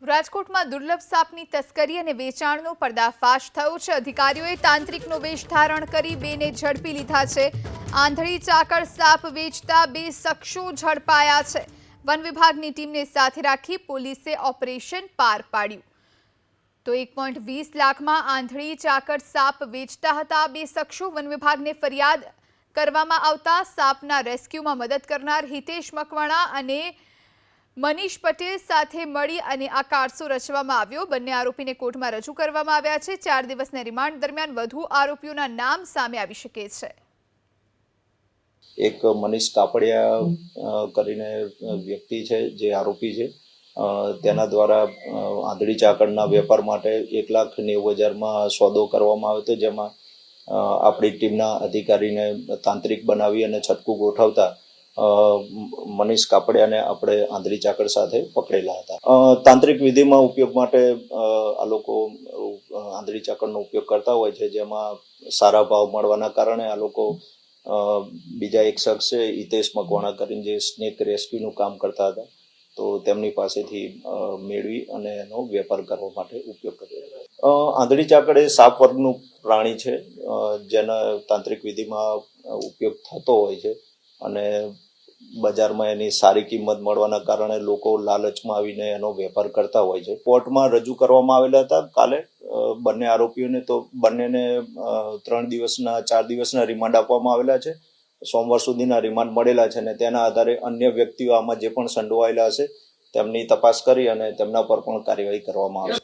રાજકોટમાં દુર્લભ સાપની તસ્કરી અને વેચાણનો પર્દાફાશ થયો છે। અધિકારીઓએ તાંત્રિકનો વેશ ધારણ કરી બેને ઝડપી લીધા છે। આંધળી ચાકળ સાપ વેચતા બે શખ્સો ઝડપાયા છે। વન વિભાગની ટીમને સાથે રાખી પોલીસે ઓપરેશન પાર પાડ્યું। તો 1.20 લાખમાં આંધળી ચાકળ સાપ વેચતા હતા બે શખ્સો। વન વિભાગને ફરિયાદ કરવામાં આવતા સાપના રેસ્ક્યુમાં મદદ કરનાર હિતેશ મકવાણા અને મનીષ પટેલ સાથે મળી અને આ કારસો રચવામાં આવ્યો। બંને આરોપીને કોર્ટમાં રજૂ કરવામાં આવ્યા છે। 4 દિવસના રિમાન્ડ દરમિયાન વધુ આરોપીઓના નામ સામે આવી શકે છે। એક મનીષ કાપડિયા કરીને વ્યક્તિ છે જે આરોપી છે, તેના દ્વારા આંધળી ચાકળના વેપાર માટે 1,90,000માં સોદો કરવામાં આવ્યો હતો, જેમાં આપણી ટીમના અધિકારીને તાંત્રિક બનાવી અને છટકું ગોઠવતા મનીષ કાપડિયાને આપણે આંધળી ચાકળ સાથે પકડેલા હતા। તાંત્રિક વિધિમાં ઉપયોગ માટે આ લોકો આંધળી ચાકળનો ઉપયોગ કરતા હોય છે, જેમાં સારા ભાવ મળવાના કારણે આ લોકો બીજા એક શખ્સ છે હિતેશ મકવાણા કરીને જે સ્નેક રેસ્ક્યુનું કામ કરતા હતા, તો તેમની પાસેથી મેળવી અને એનો વેપાર કરવા માટે ઉપયોગ કર્યો। આંધળી ચાકળ એ સાપ વર્ગનું પ્રાણી છે, જેના તાંત્રિક વિધિમાં ઉપયોગ થતો હોય છે અને બજારમાં એની સારી કિંમત મળવાના કારણે લોકો લાલચમાં આવીને એનો વેપાર કરતા હોય છે। કોર્ટમાં રજૂ કરવામાં આવેલા હતા કાલે બંને આરોપીઓને, તો બંનેને 4 દિવસના રિમાન્ડ આપવામાં આવેલા છે। સોમવાર સુધીના રિમાન્ડ મળેલા છે અને તેના આધારે અન્ય વ્યક્તિઓ આમાં જે પણ સંડોવાયેલા હશે તેમની તપાસ કરી અને તેમના પર પણ કાર્યવાહી કરવામાં આવશે।